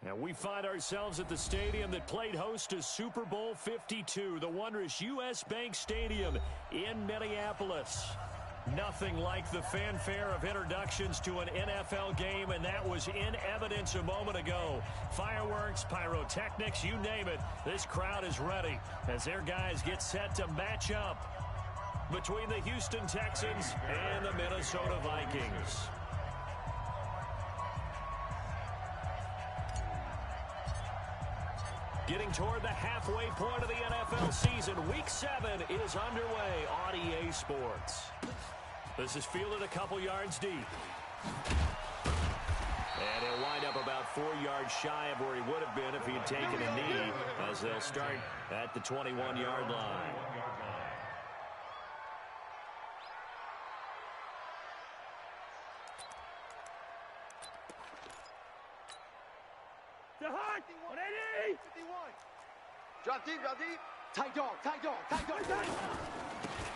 And we find ourselves at the stadium that played host to Super Bowl 52, the wondrous U.S. Bank Stadium in Minneapolis. Nothing like the fanfare of introductions to an NFL game, and that was in evidence a moment ago. Fireworks, pyrotechnics, you name it. This crowd is ready as their guys get set to match up between the Houston Texans and the Minnesota Vikings. Getting toward the halfway point of the NFL season, Week 7 is underway on EA Sports. This is fielded a couple yards deep. And he'll wind up about 4 yards shy of where he would have been if he had taken a knee, as they'll start at the 21-yard line. Drop deep, drop deep. Tight dog, tight dog, tight dog, tight dog.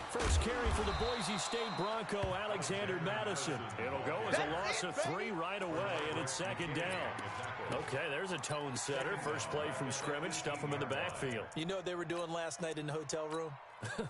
First carry for the Boise State Bronco, Alexander Madison. It'll go as a loss of 3 right away, and it's second down. Okay, there's a tone setter. First play from scrimmage, stuff him in the backfield. You know what they were doing last night in the hotel room?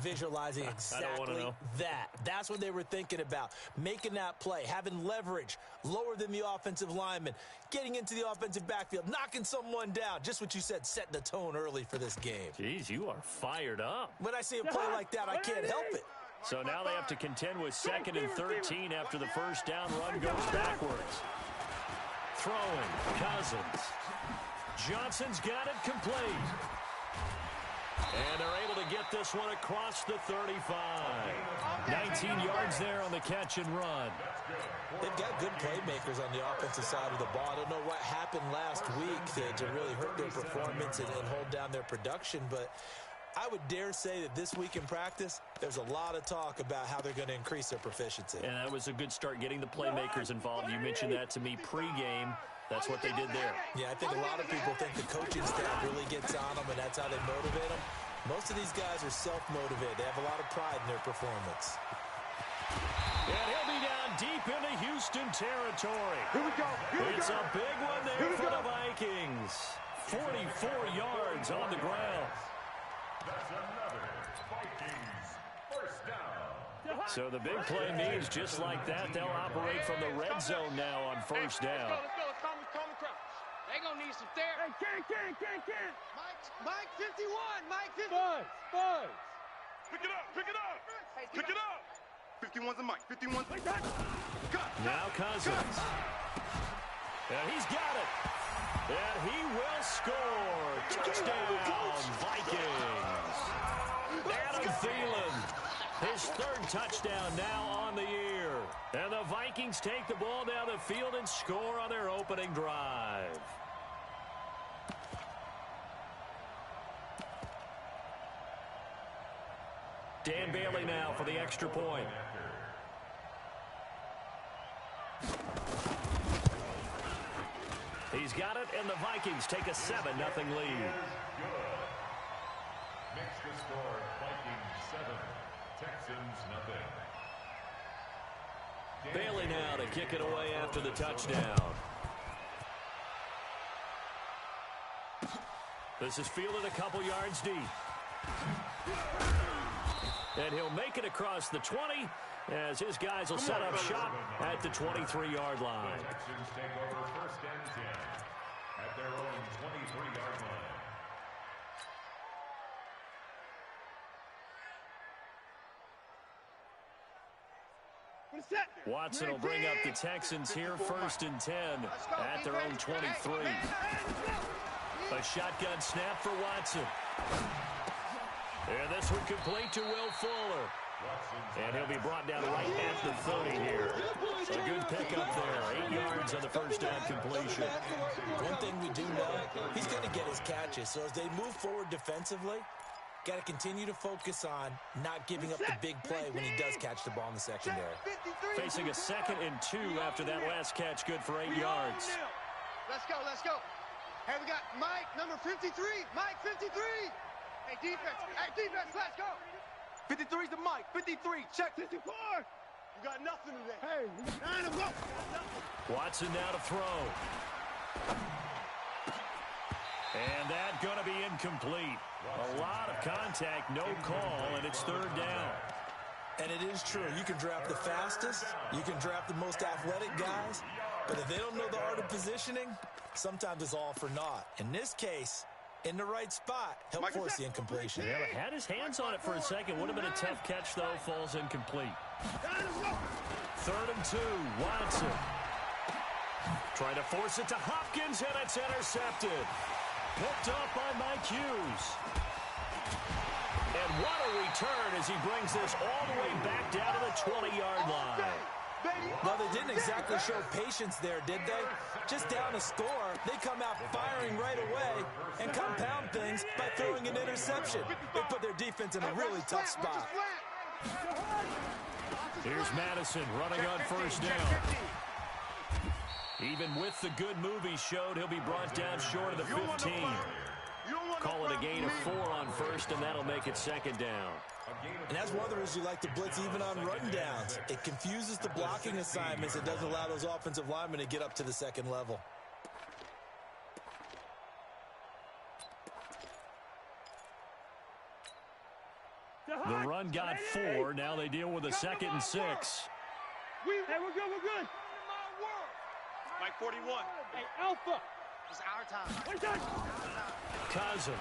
Visualizing exactly that. That's what they were thinking about. Making that play, having leverage, lower than the offensive lineman, getting into the offensive backfield, knocking someone down. Just what you said, setting the tone early for this game. Jeez, you are fired up. When I see a play like that, I can't help it. So now they have to contend with 2nd and 13 after the first down run goes backwards. Throwing, Cousins. Johnson's got it complete. And they're able to get this one across the 35. 19 yards there on the catch and run. They've got good playmakers on the offensive side of the ball. I don't know what happened last week to really hurt their performance and hold down their production, but I would dare say that this week in practice, there's a lot of talk about how they're going to increase their proficiency. And that was a good start getting the playmakers involved. You mentioned that to me pregame. That's what they did there. Yeah, I think a lot of people think the coaching staff really gets on them, and that's how they motivate them. Most of these guys are self-motivated. They have a lot of pride in their performance. And he'll be down deep into Houston territory. Here we go. It's a big one there for the Vikings. 44 yards on the ground. That's another Vikings first down. So the big play means just like that, they'll operate from the red zone now on first down. Let's go. They're going to need some therapy. Hey, Ken. Mike 51. Mike 51. Spurs. Pick it up. 51's a Mike. 51's a Now Cousins. And he's got it. And he will score. Touchdown, Vikings. Adam Thielen. His 3rd touchdown now on the year. And the Vikings take the ball down the field and score on their opening drive. Dan Bailey now for the extra point. He's got it, and the Vikings take a 7-0 lead. Makes the score Vikings 7, Texans nothing. Bailey now to kick it away after the touchdown. This is fielded a couple yards deep. And he'll make it across the 20 as his guys will set up shop at the 23-yard line. The Texans take over 1st and 10 at their own 23-yard line. Watson will bring up the Texans here 1st and 10 at their own 23. A shotgun snap for Watson. And this one complete to Will Fuller. And he'll be brought down right at the 30 here. A good pickup there. 8 yards on the first down completion. One thing we do know, he's going to get his catches. So as they move forward defensively, got to continue to focus on not giving up the big play when he does catch the ball in the secondary. Facing a 2nd and 2 after that last catch, good for 8 yards. Let's go. Hey, we got Mike, number 53. Mike, 53. Hey, defense, let's go. 53's the Mike. 53, check. 54. You got nothing today. Hey, 9 of them. Watson now to throw. And that's going to be incomplete. A lot of contact, no call, and it's third down. And it is true. You can draft the fastest. You can draft the most athletic guys. But if they don't know the art of positioning, sometimes it's all for naught. In this case, in the right spot, he'll force the incompletion. Yeah, had his hands on it for a second. Would have been a tough catch, though. Falls incomplete. 3rd and 2. Watson. Trying to force it to Hopkins, and it's intercepted. Picked up by Mike Hughes. And what a return as he brings this all the way back down to the 20-yard line. Well, they didn't exactly show patience there, did they? Just down a score, they come out firing right away and compound things by throwing an interception. They put their defense in a really tough spot. Here's Madison running on first down. Even with the good move he showed, he'll be brought down short of the 15. Call it a gain of 4 on first, and that'll make it 2nd down. And that's one of the reasons you like to blitz even on run downs. It confuses the blocking assignments. It doesn't allow those offensive linemen to get up to the 2nd level. The run got 4. Now they deal with a 2nd and 6. Hey, we're good, we're good. Mike 41. Hey, Alpha. It's our time. What is that? Cousins.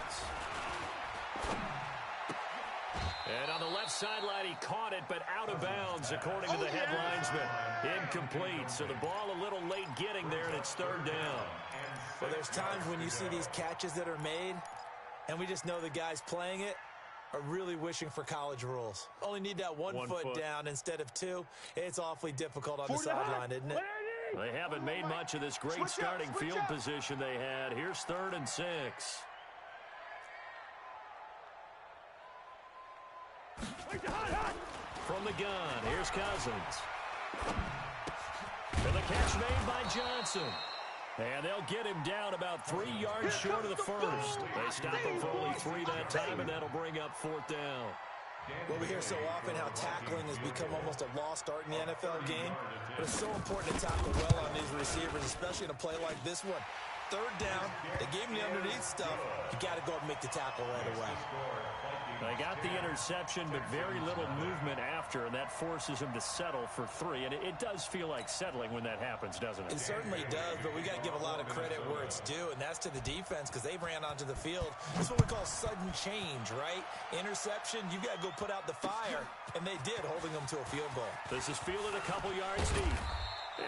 And on the left sideline, he caught it, but out of bounds, according to the head linesman. Incomplete, so the ball a little late getting there, and it's 3rd down. Well, there's times when you see these catches that are made, and we just know the guys playing it are really wishing for college rules. Only need that one foot down instead of 2. It's awfully difficult on the sideline, isn't it? They haven't made much of this great starting field position they had. Here's 3rd and 6. From the gun, here's Cousins. And the catch made by Johnson. And they'll get him down about 3 yards short of the first. They stop him for only 3 that time, and that'll bring up 4th down. Well, we hear so often how tackling has become almost a lost art in the NFL game. But it's so important to tackle well on these receivers, especially in a play like this one. 3rd down, they gave him the underneath stuff. You got to go and make the tackle right away. They got the interception, but very little movement after, and that forces him to settle for 3. And it does feel like settling when that happens, doesn't it? It certainly does, but we got to give a lot of credit where it's due, and that's to the defense because they ran onto the field. That's what we call sudden change, right? Interception, you got to go put out the fire, and they did, holding them to a field goal. This is fielded a couple yards deep.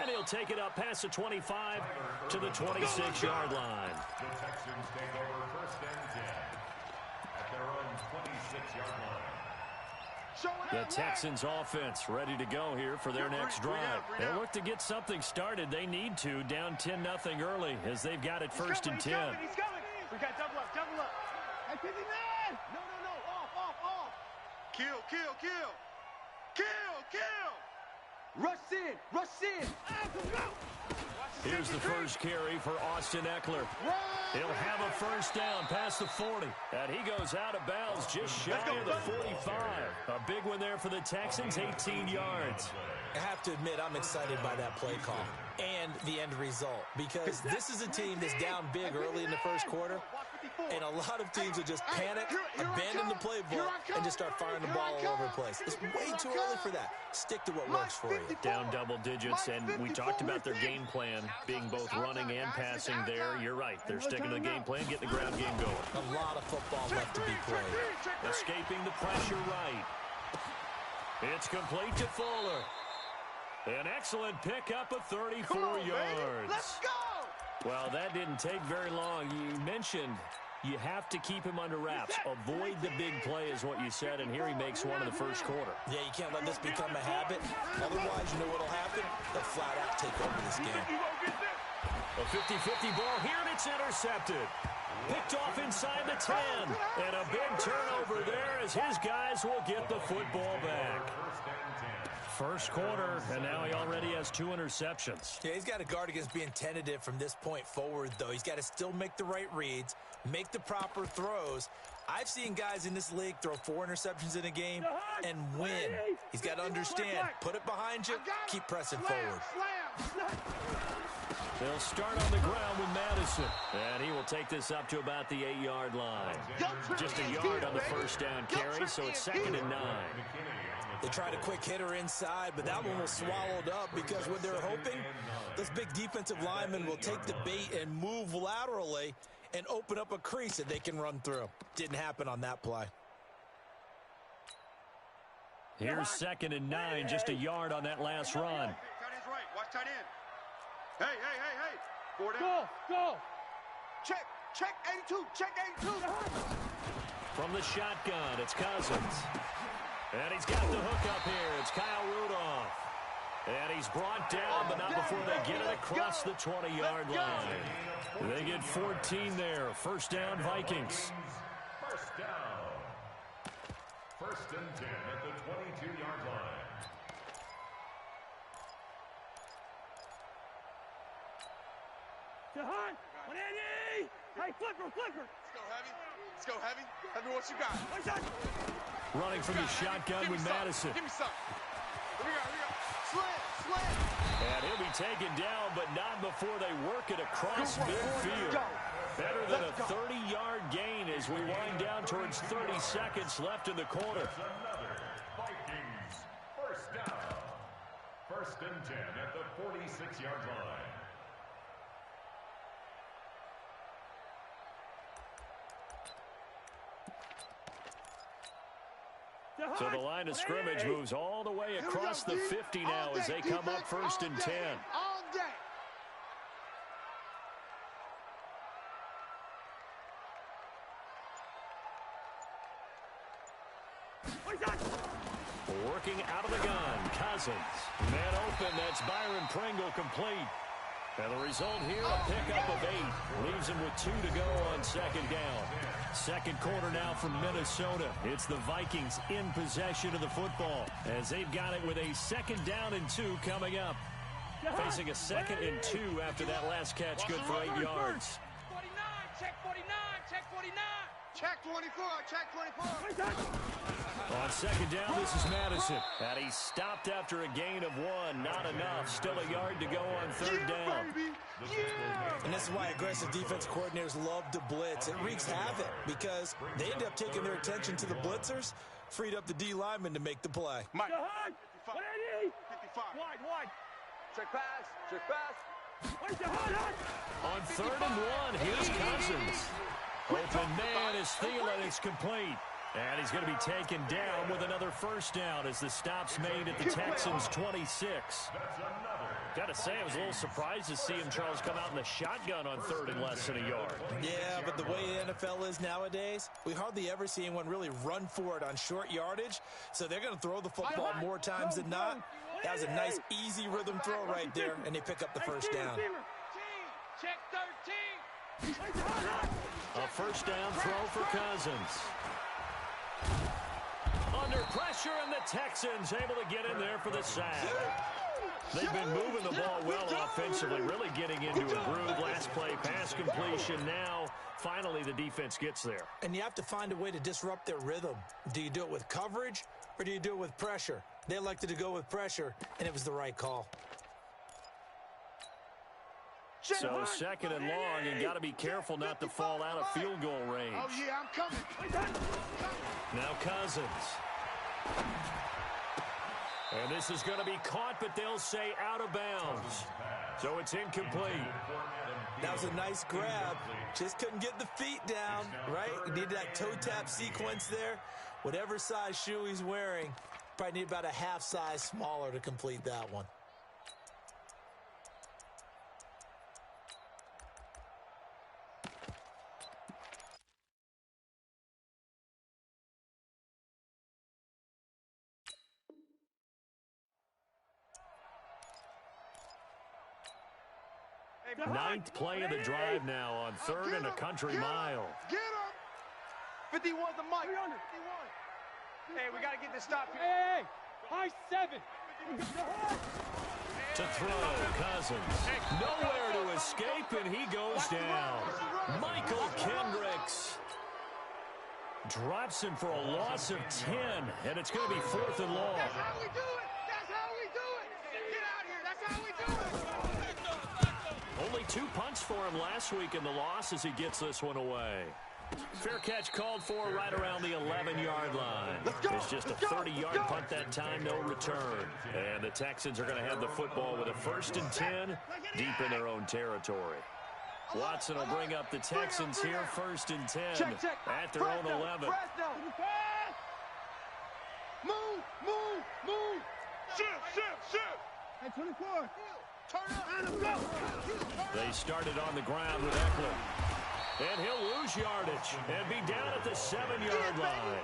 And he'll take it up past the 25 to the 26-yard line. The Texans take over 1st and 10 at their own 26-yard line. The Texans offense ready to go here for their next drive. They'll look to get something started. They need to, down 10-0 early as they've got it 1st and 10. He's coming. We got double up, double up. Hey, 59! No, off. Kill. Rush in. Here's the first carry for Austin Eckler. He'll have a 1st down past the 40. And he goes out of bounds just shy of the 45. A big one there for the Texans, 18 yards. I have to admit, I'm excited by that play call and the end result because this is a team that's down big early in the 1st quarter, and a lot of teams will just panic, abandon the playbook, and just start firing the ball all over the place. It's way too early for that. Stick to what works for you. Down double digits, and we talked about their game plan being both running and passing there. You're right. They're sticking to the game plan, getting the ground game going. A lot of football left to be played. Escaping the pressure right. It's complete to Fuller. An excellent pickup of 34 yards. Let's go! Well, that didn't take very long. You mentioned you have to keep him under wraps. Avoid the big play is what you said, and here he makes one in the 1st quarter. Yeah, you can't let this become a habit. Otherwise, you know what will happen? They'll flat out take over this game. A 50-50 ball here, and it's intercepted. Picked off inside the 10. And a big turnover there as his guys will get the football back. 1st quarter, and now he already has 2 interceptions. Yeah, he's got to guard against being tentative from this point forward, though. He's got to still make the right reads, make the proper throws. I've seen guys in this league throw 4 interceptions in a game and win. He's got to understand, put it behind you, keep pressing forward. They'll start on the ground with Madison. And he will take this up to about the 8-yard line. Just a yard on the first down carry, so it's 2nd and 9. They tried a quick hitter inside, but that one was swallowed up because what they're hoping, this big defensive lineman will take the bait and move laterally and open up a crease that they can run through. Didn't happen on that play. Here's 2nd and 9, just a yard on that last run. Tight end's right. Watch tight end. Hey. 4 down. Go. Check 82. Check 82. From the shotgun, it's Cousins. And he's got the hook up here. It's Kyle Rudolph. And he's brought down, but not before they get it across the 20-yard line. They get 14 there. First down, Vikings. First down. 1st and 10 at the 22-yard line. Jahan, 180. Hey, flicker. Let's go heavy. Tell me what you got. Running from the shotgun with Madison. Give me some. Here we go. Slant. And he'll be taken down, but not before they work it across midfield. Better than a 30-yard gain as we wind down towards 30 seconds left in the quarter. Another Vikings first down. 1st and 10 at the 46-yard line. So the line of scrimmage moves all the way across the 50 now as they come up 1st and 10. All day. Working out of the gun, Cousins. Man open, that's Byron Pringle complete. And the result here, a pickup of 8. Leaves him with 2 to go on 2nd down. Second quarter now from Minnesota. It's the Vikings in possession of the football as they've got it with a 2nd down and 2 coming up. Facing a 2nd and 2 after that last catch, good for 8 yards. 49, check 49, check 49. Check 24. On 2nd down, this is Madison. And he stopped after a gain of 1. Not enough. Still a yard to go on 3rd down. And this is why aggressive defense coordinators love to blitz. It wreaks havoc because they end up taking their attention to the blitzers, freed up the D lineman to make the play. Mike. Jahan, 180. 55. Wide. Check pass. Wait, Jahan. On 3rd and 1, here's Cousins. Open man is Thielen. It's complete. And he's going to be taken down with another first down as the stop's made at the Texans' 26. Got to say, I was a little surprised to see him, Charles, come out in the shotgun on 3rd and less than a yard. Yeah, but the way the NFL is nowadays, we hardly ever see anyone really run for it on short yardage. So they're going to throw the football more times than not. That was a nice, easy rhythm throw right there, and they pick up the first down. Check 13. A first down throw for Cousins. Under pressure, and the Texans able to get in there for the sack. They've been moving the ball well offensively, really getting into a groove. Last play, pass completion. Now, finally, the defense gets there. And you have to find a way to disrupt their rhythm. Do you do it with coverage, or do you do it with pressure? They elected to go with pressure, and it was the right call. So 2nd and long, and got to be careful not to fall out of field goal range. Oh, yeah, I'm coming. Now Cousins. And this is going to be caught, but they'll say out of bounds. So it's incomplete. That was a nice grab. Just couldn't get the feet down, right? You needed that toe tap sequence there. Whatever size shoe he's wearing, probably need about a half size smaller to complete that one. Ninth play of the drive now on 3rd and a country mile. Get him! 51's the mic. 51. Hey, we got to get this stop here. Hey, high 7. To throw, Cousins. Nowhere to escape, and he goes down. Michael Kendricks drops him for a loss of 10, and it's going to be 4th and long. That's how we do it. That's how we do it. Get out here. That's how we do it. Only 2 punts for him last week in the loss as he gets this one away. Fair catch called for right around the 11-yard line. It's just a 30-yard punt that time, no return. And the Texans are going to have the football with a 1st and 10 deep in their own territory. Watson will bring up the Texans here, 1st and 10 at their own 11. Move. Shift. Hey, 24. Turn up. They started on the ground with Eckler. And he'll lose yardage and be down at the 7-yard line.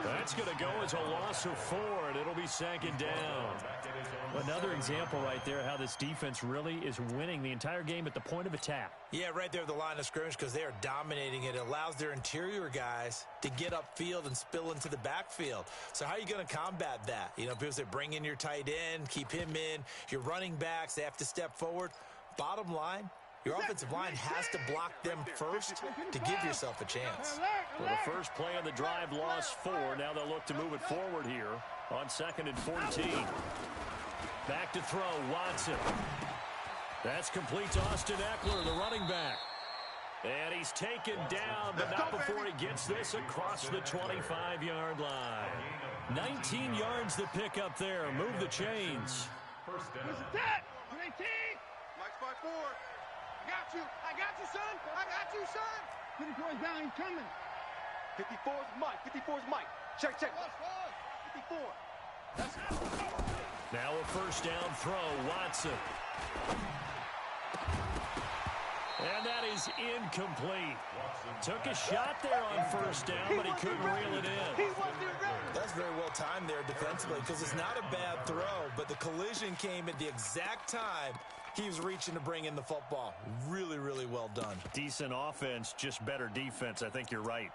That's going to go as a loss of 4, and it'll be 2nd down. Another example right there how this defense really is winning the entire game at the point of attack. Yeah, right there at the line of scrimmage because they are dominating it. It allows their interior guys to get upfield and spill into the backfield. So how are you going to combat that? You know, people say bring in your tight end, keep him in. Your running backs, they have to step forward. Bottom line, your offensive line has to block them first to give yourself a chance. Well, the first play of the drive lost 4. Now they'll look to move it forward here on 2nd and 14. Back to throw, Watson. That's complete to Austin Eckler, the running back. And he's taken down, but not before he gets this across the 25-yard line. 19 yards to pick up there. Move the chains. First down. Attack. 18. Mike's 5-4. I got you, son. 24 is down. He's coming. 54 is Mike. Check. 54. Now a first down throw, Watson. And that is incomplete. Took a shot there on first down, but he couldn't reel it in. That's very well timed there defensively because it's not a bad throw, but the collision came at the exact time he was reaching to bring in the football. Really, really well done. Decent offense, just better defense. I think you're right.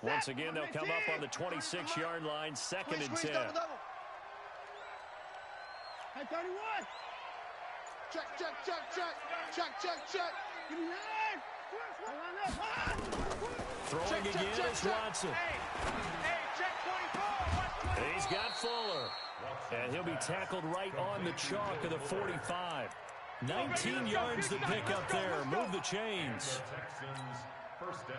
Once again, they'll come up on the 26-yard line, 2nd and 10. Hey, 31. Check. Give me 9. Throwing again is Watson. Hey, check 24. He's got Fuller. And he'll be tackled right on the chalk of the 45. 19 yards to pick up there. Move the chains. Texans, first down.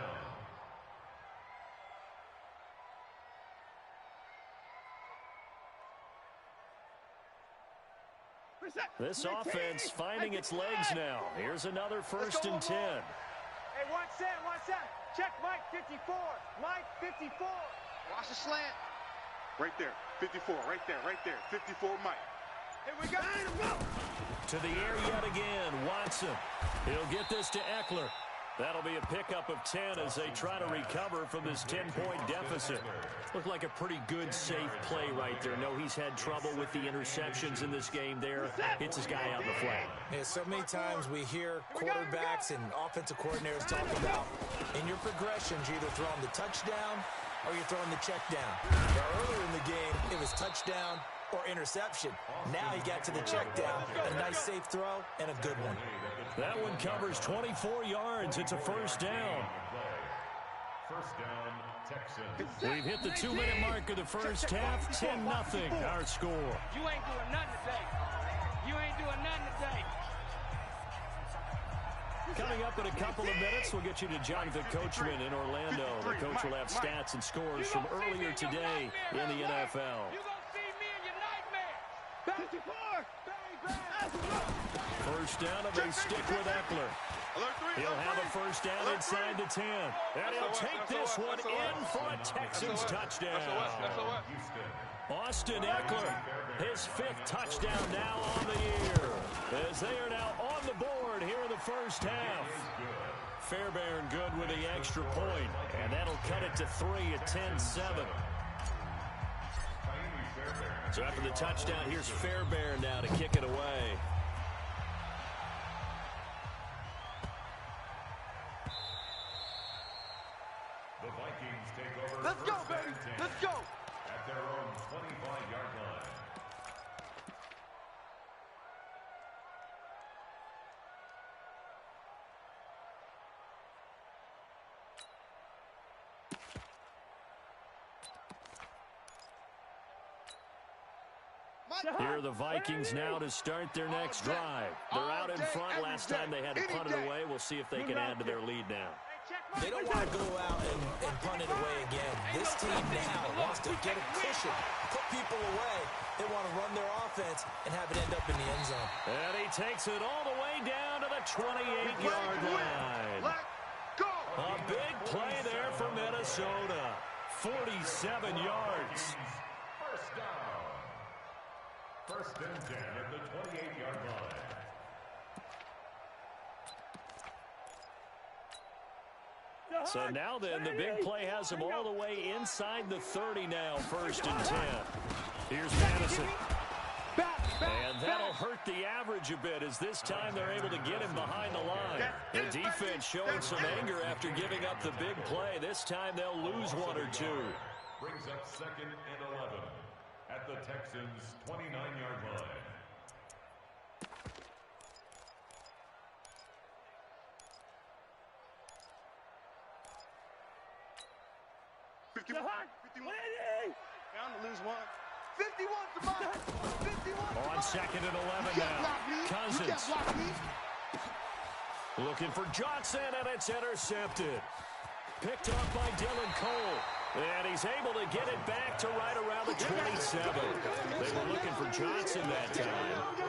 This offense finding its legs now. Here's another 1st and 10. Hey, watch that. Check Mike 54. Mike 54. Watch the slant. Right there. 54. Right there. 54 Mike. Here we go. To the air yet again, Watson. He'll get this to Eckler. That'll be a pickup of 10 as they try to recover from this 10-point deficit. Looked like a pretty good, safe play right there. No, he's had trouble with the interceptions in this game there. Hits his guy out in the flat. Yeah, so many times we hear quarterbacks and offensive coordinators talk about in your progressions, you're either throwing the touchdown or you're throwing the check down. Now, earlier in the game, it was touchdown or interception. Now he got to the check down. A nice safe throw and a good one. That one covers 24 yards. It's a first down. First down, Texans. We've hit the 2-minute mark of the first half. 10-0 our score. You ain't doing nothing today. Coming up in a couple of minutes, we'll get you to Jonathan Coachman in Orlando. The coach will have stats and scores from earlier today in the NFL. You gonna see me in your nightmare. 54. First down, and they stick with Eckler. He'll have a first down inside the 10. And he'll take this one in for a Texans touchdown. Austin Eckler, his 5th touchdown now on the year, as they are now on the board here in the first half. Fairbairn good with the extra point, and that'll cut it to 3 at 10-7. So after the touchdown, here's Fairbairn now to kick it away. The Vikings take over. Let's go, first baby. and 10 Let's go. At their own 25-yard line. Here are the Vikings now to start their next drive. They're out in front. Last time they had to punt it away. We'll see if they can add to their lead now. They don't want to go out and punt it away again. This team now wants to get a cushion, put people away. They want to run their offense and have it end up in the end zone. And he takes it all the way down to the 28-yard line. A big play there for Minnesota. 47 yards. First down. First and 10 at the 28-yard line. So now then, the big play has him all the way inside the 30 now, 1st and 10. Here's Madison. And that'll hurt the average a bit as this time they're able to get him behind the line. The defense showing some anger after giving up the big play. This time they'll lose 1 or 2. Brings up 2nd and 11 at the Texans' 29-yard line. Down to lose 1. 51's the mark. 51. On 2nd and 11 now. Cousins. Looking for Johnson, and it's intercepted. Picked up by Dylan Cole. And he's able to get it back to right around the 27. They were looking for Johnson that time.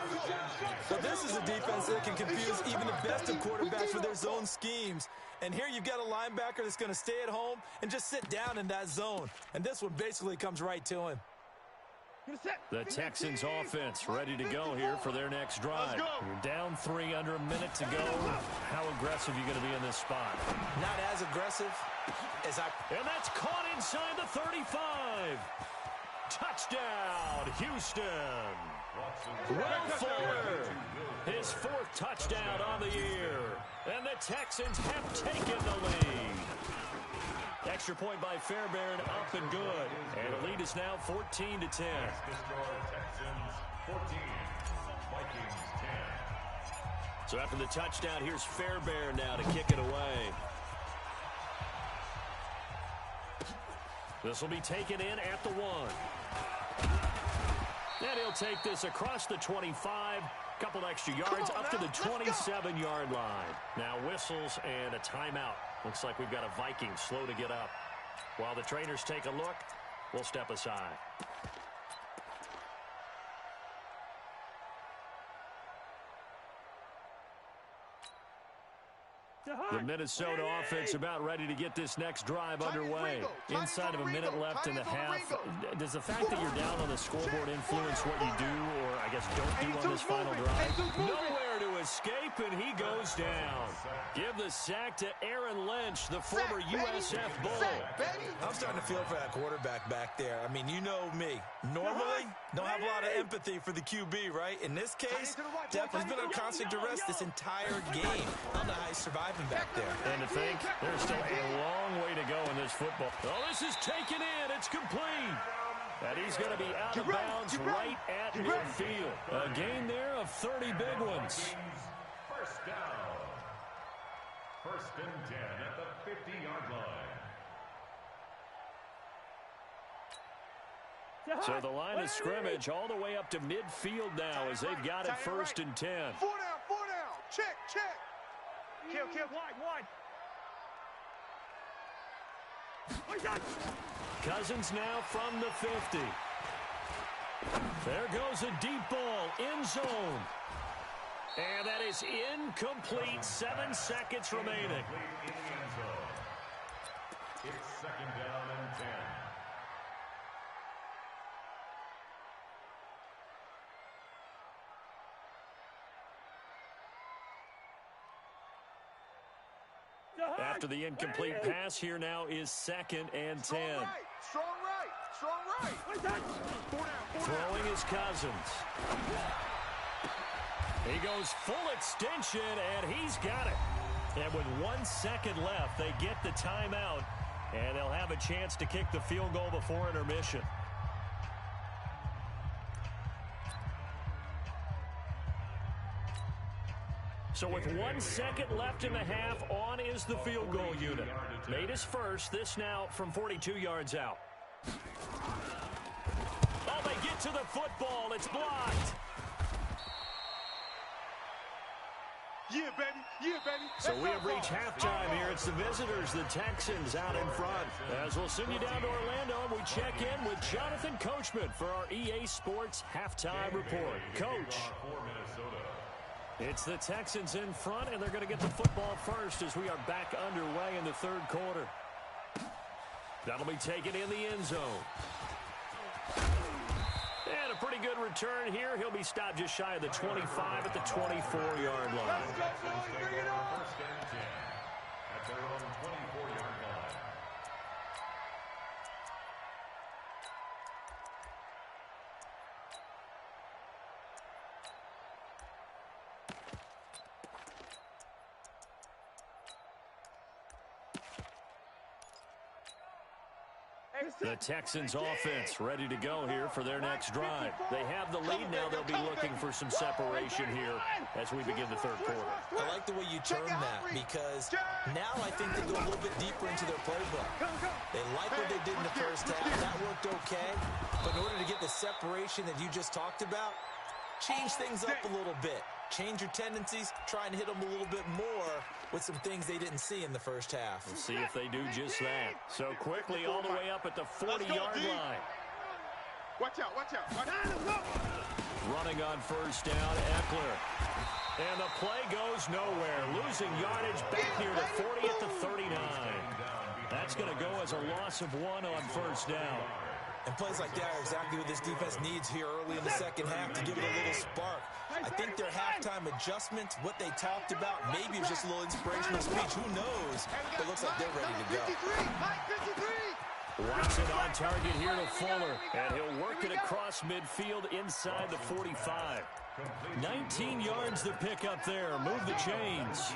Well, this is a defense that can confuse even the best of quarterbacks with their zone schemes. And here you've got a linebacker that's going to stay at home and just sit down in that zone. And this one basically comes right to him. The Texans offense ready to go here for their next drive. You're down 3 under a minute to go. How aggressive are you going to be in this spot? Not as aggressive as And that's caught inside the 35. Touchdown, Houston. Will Fuller, his 4th touchdown on the year. And the Texans have taken the lead. Extra point by Fairbairn, up and good. And the lead is now 14-10. Texans 14, Vikings 10. So after the touchdown, here's Fairbairn now to kick it away. This will be taken in at the 1. And he'll take this across the 25. Couple extra yards up to the 27-yard line. Now whistles and a timeout. Looks like we've got a Viking slow to get up. While the trainers take a look, we'll step aside. The Minnesota offense about ready to get this next drive underway. Inside of a minute left in the half. Does the fact that you're down on the scoreboard influence what you do, or I guess don't do on this final drive? Nowhere to escape, and he goes down. Give the sack to Aaron Lynch, the former USF Bull. I'm starting to feel for that quarterback back there. I mean, you know me. Normally, don't have a lot of empathy for the QB, right? In this case, definitely been on constant duress this entire game. I don't know how he's surviving back there. And to think, there's still a long way to go in this football. Oh, this is taken in. It's complete. And he's going to be out of bounds right at midfield. A gain there of 30 big ones. First down. 1st and 10 at the 50-yard line. So the line of scrimmage all the way up to midfield now as they've got it 1st and 10. 4 down. Check. Kill. Wide. Cousins now from the 50. There goes a deep ball, end zone. And that is incomplete. 7 seconds remaining. In the end zone. It's 2nd down and 10. After the incomplete pass, here now is 2nd and 10. Strong right. Throwing is Cousins. He goes full extension, and he's got it. And with 1 second left, they get the timeout, and they'll have a chance to kick the field goal before intermission. So with 1 second left in the half, on is the field goal unit. Made his first, this now from 42 yards out. Oh, they get to the football. It's blocked. Yeah, baby. Yeah, baby. So we have reached halftime here. It's the visitors, the Texans, out in front. As we'll send you down to Orlando, and we check in with Jonathan Coachman for our EA Sports Halftime Report. Coach. It's the Texans in front, and they're going to get the football first as we are back underway in the third quarter. That'll be taken in the end zone. And a pretty good return here. He'll be stopped just shy of the 25 at the 24-yard line. Let's go, boys. Bring it on. First and 10 at their own 24-yard line. The Texans offense ready to go here for their next drive. They have the lead now. They'll be looking for some separation here as we begin the third quarter. I like the way you term that because now I think they go a little bit deeper into their playbook. They like what they did in the first half. That worked okay. But in order to get the separation that you just talked about, change things up a little bit. Change your tendencies, try and hit them a little bit more with some things they didn't see in the first half. We'll see if they do just that. So quickly all the way up at the 40-yard line. Watch out, watch out. Watch out. Running on first down, Eckler. And the play goes nowhere. Losing yardage back near the 40 at the 39. That's going to go as a loss of 1 on first down. And plays like that are exactly what this defense needs here early in the second half to give it a little spark. I think their halftime adjustments, what they talked about, maybe it's just a little inspirational speech. Who knows? But it looks like they're ready to go. Watson on target here to Fuller. And he'll work it across midfield inside the 45. 19 yards to pick up there. Move the chains.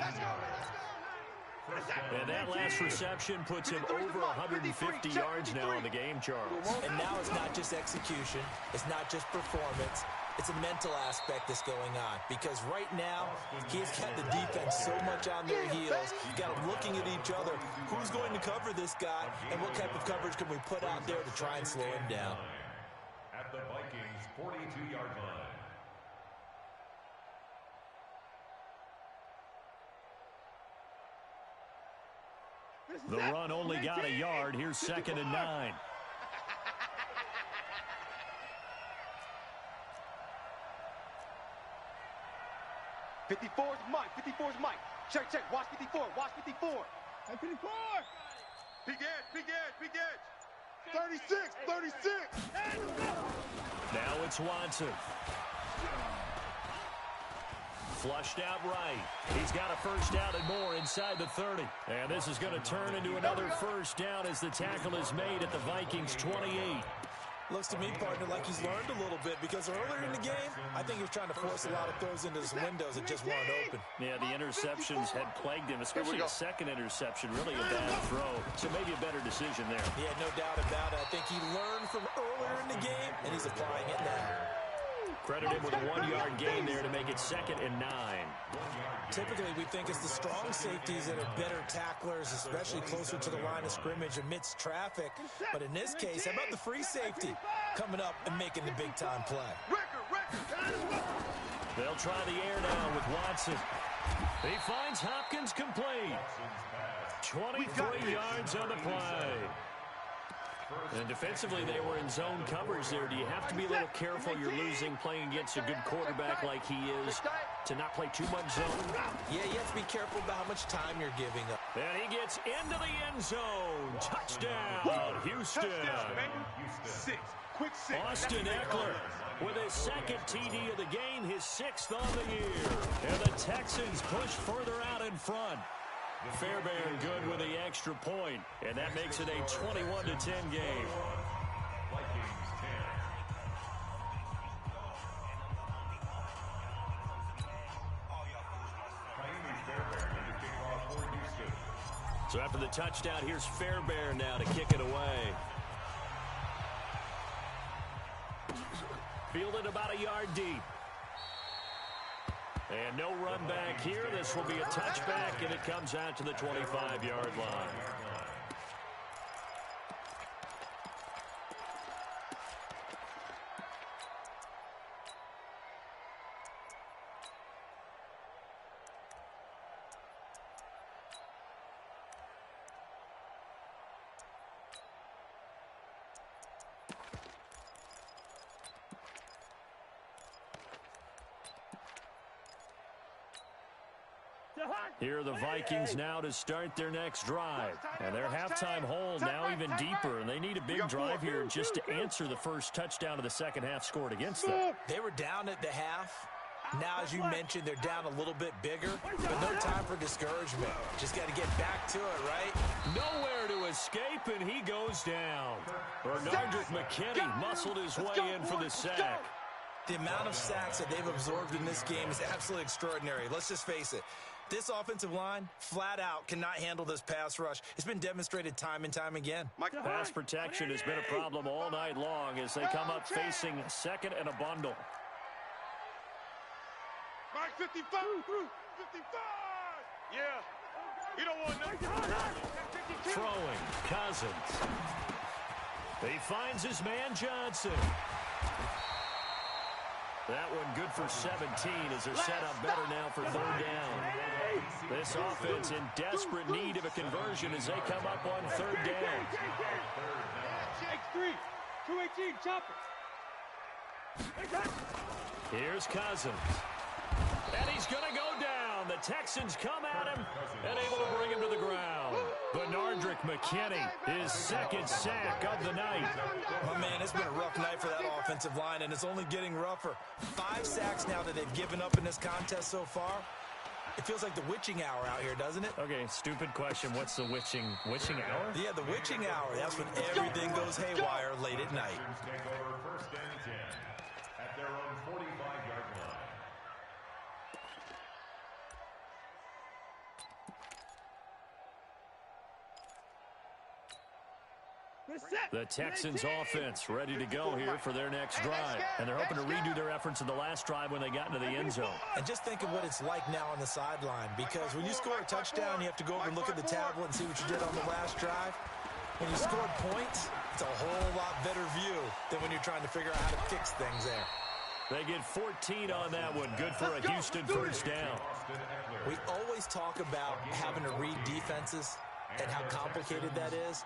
And that last reception puts him over 150 yards now on the game, Charles. And now it's not just execution. It's not just performance. It's a mental aspect that's going on. Because right now, he's got the defense so much on their heels. Got them looking at each other. Who's going to cover this guy? And what type of coverage can we put out there to try and slow him down? At the Vikings' 42-yard line. The run only got a yard. Here's 2nd and 9. '54's Mike. 54's Mike. Check, check. Watch 54. Watch 54. Hey, 54. Big edge. Big edge. Big edge. 36. 36. Now it's Watson. Flushed out right. He's got a first down and more inside the 30. And this is going to turn into another first down as the tackle is made at the Vikings' 28. Looks to me, partner, like he's learned a little bit because earlier in the game, I think he was trying to force a lot of throws into his windows that just weren't open. Yeah, the interceptions had plagued him, especially a second interception, really a bad throw. So maybe a better decision there. Yeah, no doubt about it. I think he learned from earlier in the game, and he's applying it now. Credit him with a 1-yard gain there to make it 2nd and 9. Typically, we think it's the strong safeties that are better tacklers, especially closer to the line of scrimmage amidst traffic. But in this case, how about the free safety coming up and making the big-time play? They'll try the air now with Watson. He finds Hopkins complete. 23 yards on the play. And defensively, they were in zone coverage there. Do you have to be a little careful? You're losing playing against a good quarterback like he is to not play too much zone? Yeah, you have to be careful about how much time you're giving up. And he gets into the end zone. Touchdown, Houston. Austin Eckler with his 2nd TD of the game, his 6th on the year. And the Texans push further out in front. Fairbairn good with the extra point, and that makes it a 21-10 game. Vikings 10. So after the touchdown, here's Fairbairn now to kick it away. Fielded about a yard deep. And no run back here. This will be a touchback, and it comes out to the 25-yard line. Here are the Vikings now to start their next drive. And their halftime hole now even deeper, and they need a big drive here just to answer the first touchdown of the second half scored against them. They were down at the half. Now, as you mentioned, they're down a little bit bigger, but no time for discouragement. Just got to get back to it, right? Nowhere to escape, and he goes down. Bernardrick McKinney muscled his way in for the sack. The amount of sacks that they've absorbed in this game is absolutely extraordinary. Let's just face it. This offensive line, flat out, cannot handle this pass rush. It's been demonstrated time and time again. Pass protection has been a problem all night long as they come up facing second and a bundle. Mike 55! 55! Yeah. You don't want nothing. Throwing, Cousins. He finds his man Johnson. That one good for 17 as they're set up better now for third down. This offense in desperate need of a conversion as they come up on third down. X3, 218, chop it. Here's Cousins. And he's going to go down. The Texans come at him and able to bring him to the ground. Bernardrick McKinney, his second sack of the night. My man, it's been a rough night for that offensive line, and it's only getting rougher. 5 sacks now that they've given up in this contest so far. It feels like the witching hour out here, doesn't it? Okay, stupid question. What's the witching hour? Yeah, the witching hour. That's when everything goes haywire late at night. Take over first and 10 at their own 45-yard line. The Texans offense ready to go here for their next drive. And they're hoping to redo their efforts in the last drive when they got into the end zone. And just think of what it's like now on the sideline, because when you score a touchdown, you have to go over and look at the tablet and see what you did on the last drive. When you scored points, it's a whole lot better view than when you're trying to figure out how to fix things there. They get 14 on that one. Good for a Houston first down. We always talk about having to read defenses and how complicated that is.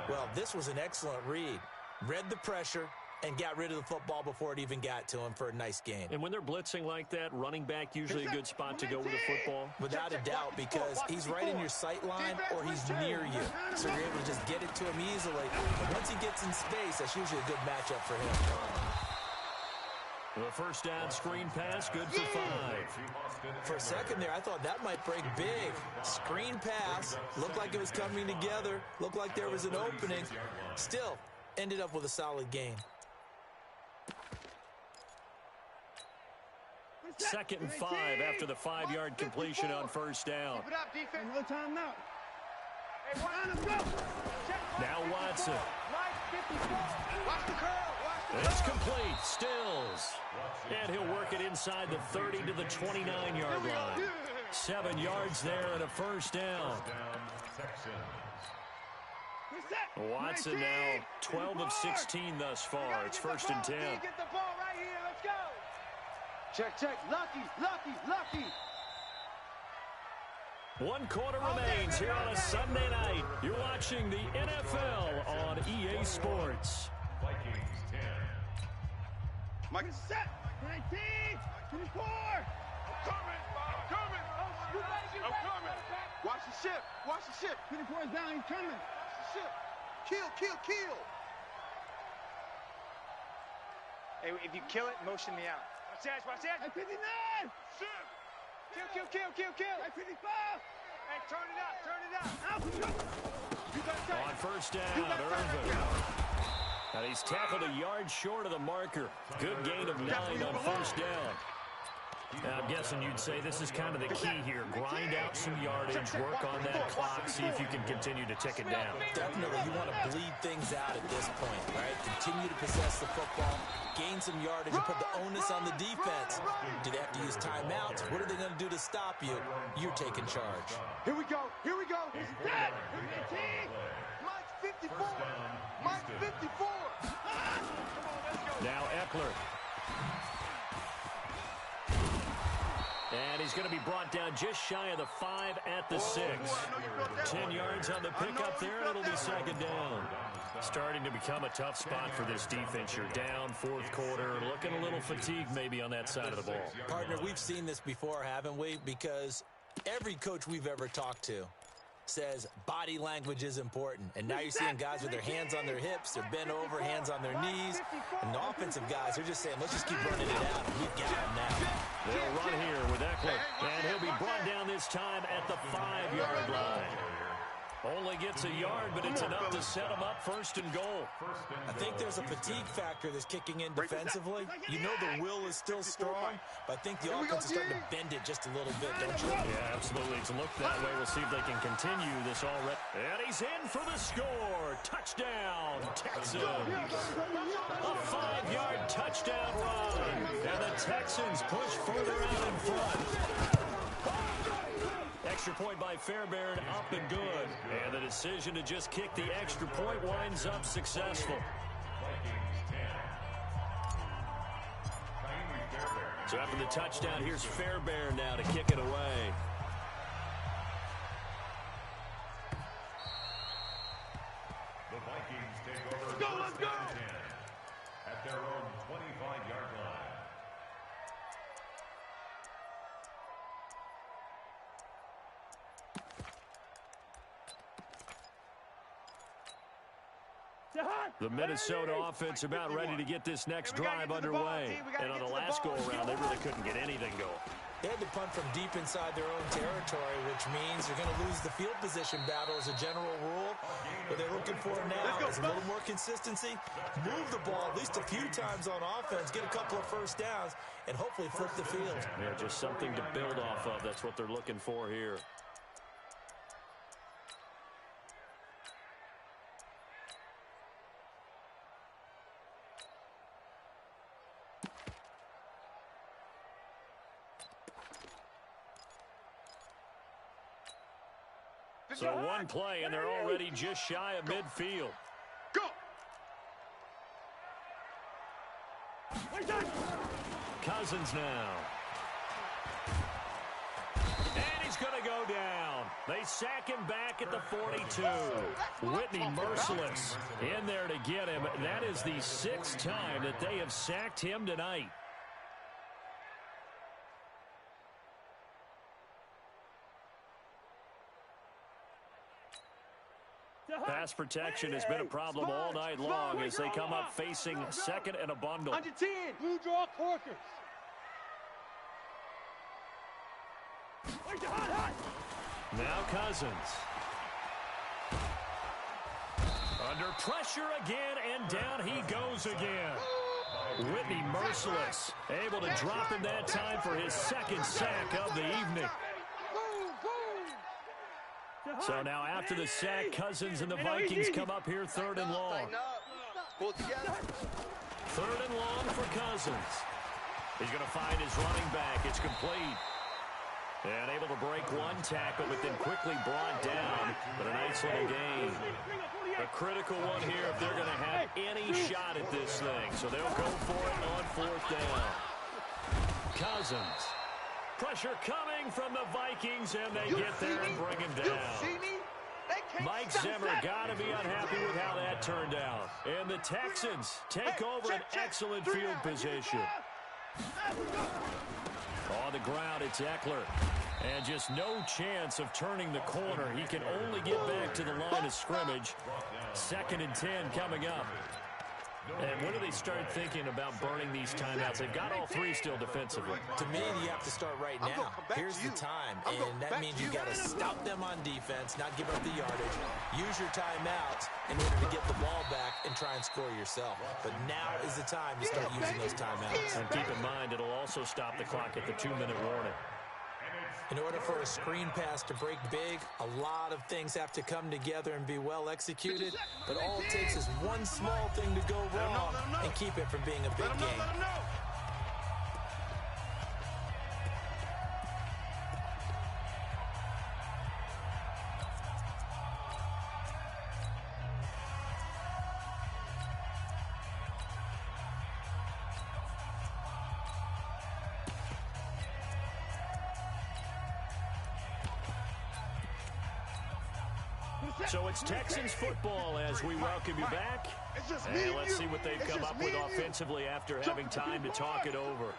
Well, this was an excellent read. Read the pressure and got rid of the football before it even got to him for a nice gain. And when they're blitzing like that, running back usually a good spot to go with the football? Without a doubt, because he's right in your sight line or he's near you. So you're able to just get it to him easily. And once he gets in space, that's usually a good matchup for him. The first down screen pass, good for 5. For a second there, I thought that might break big. Screen pass, looked like it was coming together, looked like there was an opening. Still, ended up with a solid gain. Second and 5 after the 5-yard completion on first down. Keep it up, defense. No time out. Hey, let's go. Now Watson. Watch the curl. It's complete. Stills. And he'll work it inside the 30 to the 29-yard line. 7 yards there and a first down. Watson now 12 of 16 thus far. It's first and 10. Get the ball right here. Let's go. Check. Lucky. 1 quarter remains here on a Sunday night. You're watching the NFL on EA Sports. Vikings 10. Mike is set. 19. 24. I'm coming. Watch the ship. 24 is down. He's coming. Watch the ship. Kill. Hey, if you kill it, motion me out. Watch that. Hey, 59. Ship. Kill. Hey, 55. Hey, turn it up. On first down, Irvin. And he's tackled a yard short of the marker. Good gain of 9 on first down. Now, I'm guessing you'd say this is kind of the key here. Grind out some yardage, work on that clock, see if you can continue to tick it down. Definitely, you want to bleed things out at this point, right? Continue to possess the football, gain some yardage, and put the onus on the defense. Do they have to use timeouts? What are they going to do to stop you? You're taking charge. Here we go. He's dead. Mike 54. Mike 54. Now Eckler. And he's going to be brought down just shy of the 5 at the 6. 10 yards on the pickup there, and it'll be second down. Starting to become a tough spot for this defense. You're down, fourth quarter, looking a little fatigued maybe on that side of the ball. Partner, we've seen this before, haven't we? Because Every coach we've ever talked to says body language is important. And now you're seeing guys with their hands on their hips, they're bent over, hands on their knees. And the offensive guys, they're just saying, let's just keep running it out, and we've got them now. They'll run here with Eckler, and he'll be brought down this time at the 5-yard line. Only gets a yard, but it's enough to set him up 1st and goal. I think there's a fatigue factor that's kicking in defensively. You know the will is still strong, but I think the offense is starting to bend it just a little bit, don't you? Yeah, absolutely. It's looked that way. We'll see if they can continue this already. And he's in for the score. Touchdown, Texans. A 5-yard touchdown run. And the Texans push further out in front. Extra point by Fairbairn, up and good. And the decision to just kick the extra point winds up successful. So after the touchdown, here's Fairbairn now to kick it away. The Vikings take over first and 10 at their own 25-yard line. The Minnesota offense about ready to get this next drive underway. And on the last go-around, they really couldn't get anything going. They had to punt from deep inside their own territory, which means they're going to lose the field position battle as a general rule. What they're looking for now is a little more consistency, move the ball at least a few times on offense, get a couple of first downs, and hopefully flip the field. Yeah, just something to build off of. That's what they're looking for here. So one play, and they're already just shy of midfield. Go! Cousins now. And he's going to go down. They sack him back at the 42. Whitney merciless in there to get him. That is the 6th time that they have sacked him tonight. Pass protection has been a problem all night long as they come up facing 2nd and a bundle. 110, blue draw Corkers. Now Cousins. Under pressure again, and down he goes again. Whitney merciless. Able to drop him that time for his 2nd sack of the evening. So now after the sack, Cousins and the Vikings come up here 3rd and long. 3rd and long for Cousins. He's going to find his running back. It's complete. And able to break one tackle, but then quickly brought down. But a nice little gain. A critical one here if they're going to have any shot at this thing. So they'll go for it on 4th down. Cousins. Pressure coming from the Vikings, and they get there and bring him down. Mike Zimmer got to be unhappy with how that turned out. And the Texans take over an excellent field position. On the ground, it's Eckler. And just no chance of turning the corner. He can only get back to the line of scrimmage. 2nd and 10 coming up. And when do they start thinking about burning these timeouts? They've got all 3 still defensively. To me, you have to start right now. Here's the time, and that means you've got to stop them on defense, not give up the yardage. Use your timeouts in order to get the ball back and try and score yourself. But now is the time to start using those timeouts. And keep in mind, it'll also stop the clock at the 2-minute warning. In order for a screen pass to break big, a lot of things have to come together and be well executed. But all it takes is one small thing to go wrong and keep it from being a big game. So it's Texans football as we welcome you back. And let's see what they've come up with offensively after having time to talk it over.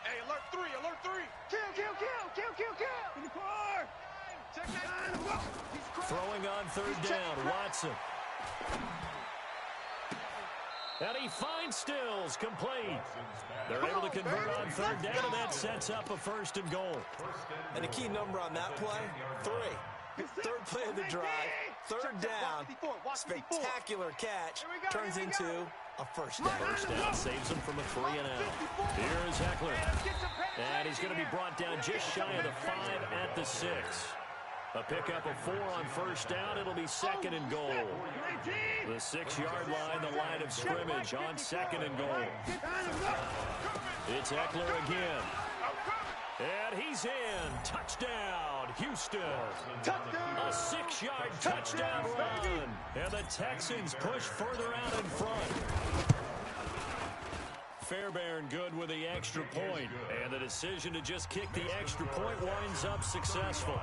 Hey, alert 3, alert 3. Kill, kill, kill, kill, kill, kill. 54. Check that. Throwing on third down, Watson. And he finds Stills, complete. They're able to convert on third down, and that sets up a 1st and goal. And a key number on that play, 3. Third play of the drive, third down, spectacular catch, turns into a 1st down. 1st down saves him from a 3 and out. Here's Eckler. And he's going to be brought down just shy of the 5 at the 6. A pickup of 4 on 1st down. It'll be 2nd and goal. The 6-yard line, the line of scrimmage on 2nd and goal. It's Eckler again. And he's in. Touchdown, Houston. A 6-yard touchdown run. And the Texans push further out in front. Fairbairn good with the extra point. And the decision to just kick the extra point winds up successful.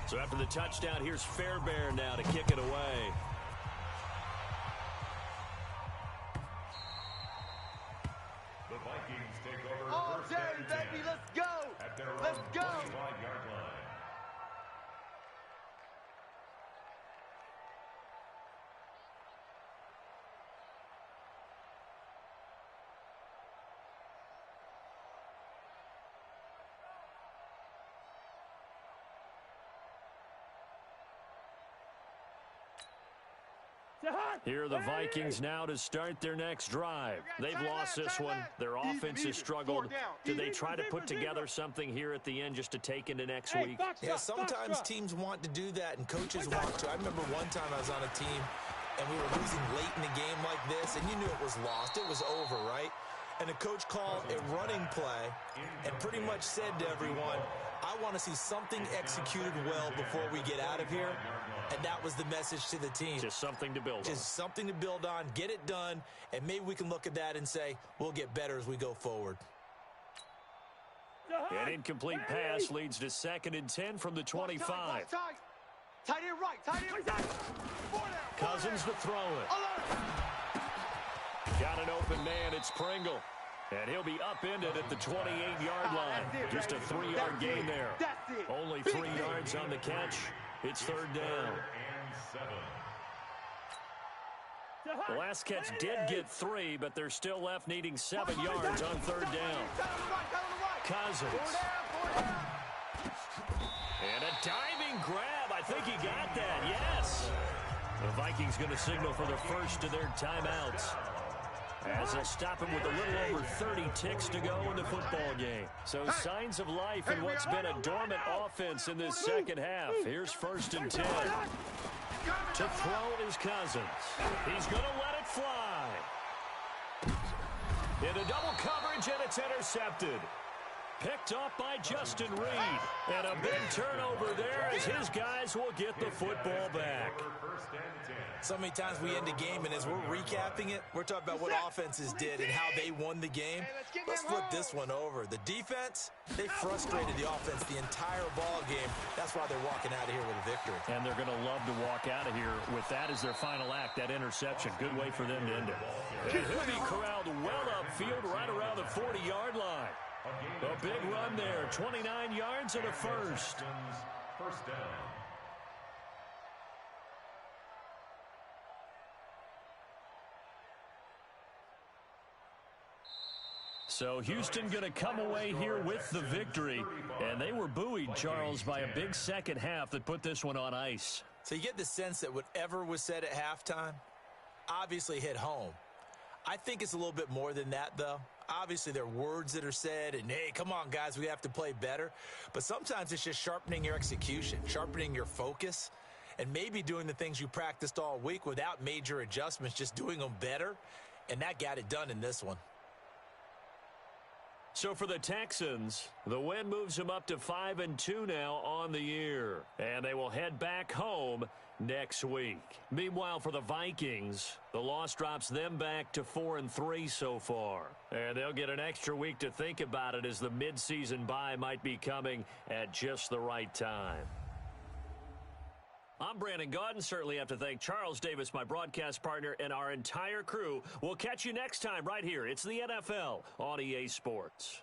So after the touchdown, here's Fairbairn now to kick it away. The Vikings take over All first day, and 10 baby, let's go. at their own Let's go. 25-yard line. Here are the Vikings now to start their next drive. They've lost this one. Their offense has struggled. Do they try to put together something here at the end just to take into next week? Yeah, sometimes teams want to do that, and coaches want to. I remember one time I was on a team, and we were losing late in the game like this, and you knew it was lost. It was over, right? And the coach called a running play and pretty much said to everyone, I want to see something executed well before we get out of here. And that was the message to the team. Just something to build on. Just something to build on, get it done, and maybe we can look at that and say, we'll get better as we go forward. An incomplete pass leads to 2nd and 10 from the 25. Tight end right, tight end right. Cousins to throw it. Got an open man, it's Pringle. And he'll be upended at the 28-yard line. Just a 3-yard gain there. Only 3 yards on the catch. It's 3rd down. The last catch did get 3, but they're still left needing 7 yards on 3rd down. Cousins. And a diving grab. I think he got that, yes. The Vikings going to signal for the first of their timeouts, as they'll stop him with a little over 30 ticks to go in the football game. So signs of life in what's been a dormant offense in this second half. Here's 1st and 10. To throw is Cousins. He's going to let it fly. Into double coverage, and it's intercepted. Picked up by Justin Reed. And a big turnover there as his guys will get the football back. So many times we end a game, and as we're recapping it, we're talking about what offenses did and how they won the game. Let's flip this one over. The defense, they frustrated the offense the entire ball game. That's why they're walking out of here with a victory. And they're going to love to walk out of here with that as their final act, that interception. Good way for them to end it. And he'll be corralled well upfield right around the 40-yard line. A big run there, 29 yards and a first. First down. So Houston going to come away here with the victory. And they were buoyed, Charles, by a big second half that put this one on ice. So you get the sense that whatever was said at halftime obviously hit home. I think it's a little bit more than that, though. Obviously, there are words that are said, and, hey, come on, guys, we have to play better. But sometimes it's just sharpening your execution, sharpening your focus, and maybe doing the things you practiced all week without major adjustments, just doing them better, and that got it done in this one. So for the Texans, the win moves them up to 5-2 now on the year. And they will head back home next week. Meanwhile, for the Vikings, the loss drops them back to 4-3 so far. And they'll get an extra week to think about it, as the midseason bye might be coming at just the right time. I'm Brandon Gaudin. Certainly have to thank Charles Davis, my broadcast partner, and our entire crew. We'll catch you next time right here. It's the NFL on EA Sports.